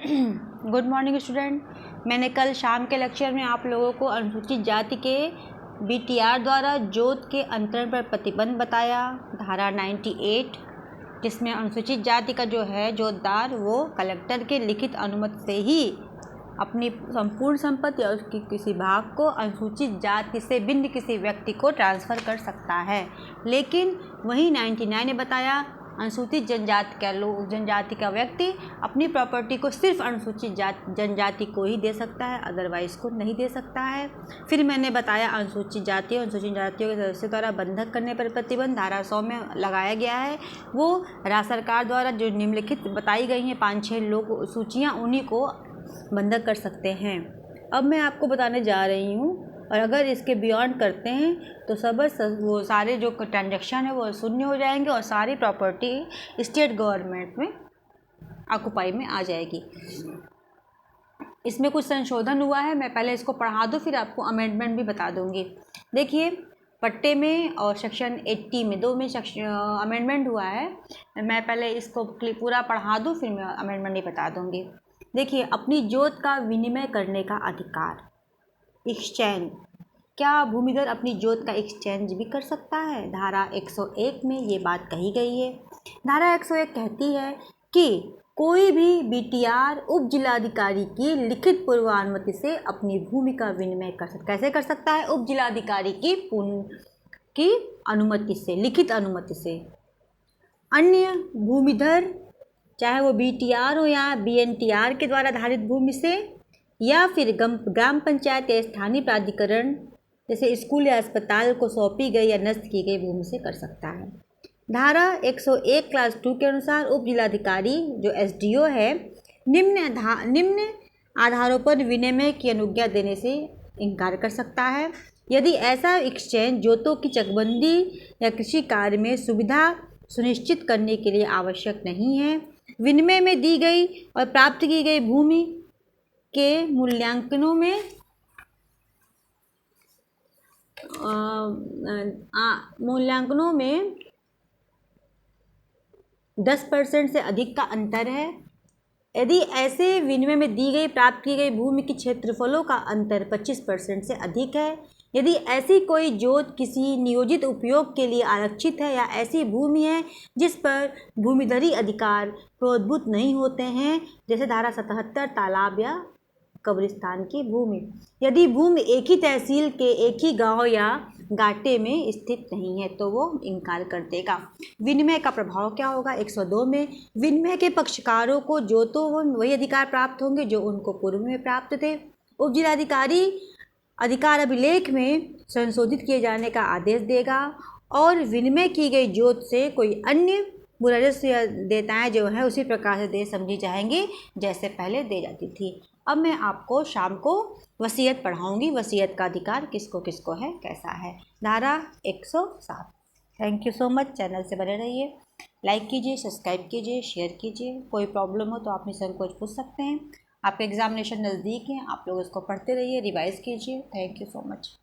Good morning student. मैंने कल शाम के लेक्चर में आप लोगों को अनुसूचित जाति के बीटीआर द्वारा जोत के अंतरण पर प्रतिबंध बताया, धारा 98, जिसमें अनुसूचित जाति का जो है जोतदार वो कलेक्टर के लिखित अनुमति से ही अपनी संपूर्ण संपत्ति या उसकी किसी भाग को अनुसूचित जाति से भिन्न किसी व्यक्ति को ट्रांसफ़र कर सकता है। लेकिन वहीं 99 ने बताया अनुसूचित जनजाति का व्यक्ति अपनी प्रॉपर्टी को सिर्फ अनुसूचित जनजाति को ही दे सकता है, अदरवाइज को नहीं दे सकता है। फिर मैंने बताया अनुसूचित जातियों के सदस्यों द्वारा बंधक करने पर प्रतिबंध धारा 100 में लगाया गया है। वो राज्य सरकार द्वारा जो निम्नलिखित बताई गई हैं 5-6 लोग सूचियाँ, उन्हीं को बंधक कर सकते हैं। अब मैं आपको बताने जा रही हूँ, और अगर इसके बियॉन्ड करते हैं तो वो सारे जो ट्रांजैक्शन है वो शून्य हो जाएंगे और सारी प्रॉपर्टी स्टेट गवर्नमेंट में ऑक्युपाई में आ जाएगी। इसमें कुछ संशोधन हुआ है, मैं पहले इसको पढ़ा दूँ फिर आपको अमेंडमेंट भी बता दूँगी। देखिए पट्टे में और सेक्शन 80 में दो में अमेंडमेंट हुआ है। मैं पहले इसको पूरा पढ़ा दूँ फिर मैं अमेंडमेंट ही बता दूँगी। देखिए अपनी जोत का विनिमय करने का अधिकार, एक्सचेंज, क्या भूमिधर अपनी जोत का एक्सचेंज भी कर सकता है? धारा 101 में ये बात कही गई है। धारा 101 कहती है कि कोई भी बीटीआर उप जिलाधिकारी की लिखित पूर्वानुमति से अपनी भूमि का विनिमय कर सकता है। कैसे कर सकता है? उप जिलाधिकारी की अनुमति से, लिखित अनुमति से। अन्य भूमिधर चाहे वो बीटीआर हो या बीएनटीआर के द्वारा धारित भूमि से, या फिर ग्राम पंचायत या स्थानीय प्राधिकरण जैसे स्कूल या अस्पताल को सौंपी गई या नष्ट की गई भूमि से कर सकता है। धारा 101 क्लास 2 के अनुसार उप जिलाधिकारी जो एसडीओ है निम्न आधारों पर विनिमय की अनुज्ञा देने से इनकार कर सकता है। यदि ऐसा एक्सचेंज जोतों की चकबंदी या कृषि कार्य में सुविधा सुनिश्चित करने के लिए आवश्यक नहीं है, विनिमय में दी गई और प्राप्त की गई भूमि के मूल्यांकनों में मूल्यांकनों में 10% से अधिक का अंतर है। यदि ऐसे विनिमय में दी गई प्राप्त की गई भूमि के क्षेत्रफलों का अंतर 25% से अधिक है, यदि ऐसी कोई जोत किसी नियोजित उपयोग के लिए आरक्षित है या ऐसी भूमि है जिस पर भूमिधरी अधिकार प्रोद्भूत नहीं होते हैं, जैसे धारा 77 तालाब या कब्रिस्तान की भूमि, यदि भूमि एक ही तहसील के एक ही गांव या गाटे में स्थित नहीं है तो वो इनकार कर देगा। विनिमय का प्रभाव क्या होगा? 102 में विनिमय के पक्षकारों को जो तो वही अधिकार प्राप्त होंगे जो उनको पूर्व में प्राप्त थे। उप जिलाधिकारी अधिकार अभिलेख में संशोधित किए जाने का आदेश देगा और विनिमय की गई जोत से कोई अन्य राजस्व या देयताएँ जो है उसी प्रकार से दे समझी जाएंगी जैसे पहले दे जाती थी। अब मैं आपको शाम को वसीयत पढ़ाऊंगी, वसीयत का अधिकार किसको किसको है, कैसा है। धारा 107। Thank you so much. Channel से बने रहिए, लाइक कीजिए, सब्सक्राइब कीजिए, शेयर कीजिए। कोई प्रॉब्लम हो तो आप निसंकोच पूछ सकते हैं। आपके एग्जामिनेशन नज़दीक हैं, आप लोग इसको पढ़ते रहिए, रिवाइज़ कीजिए। Thank you so much.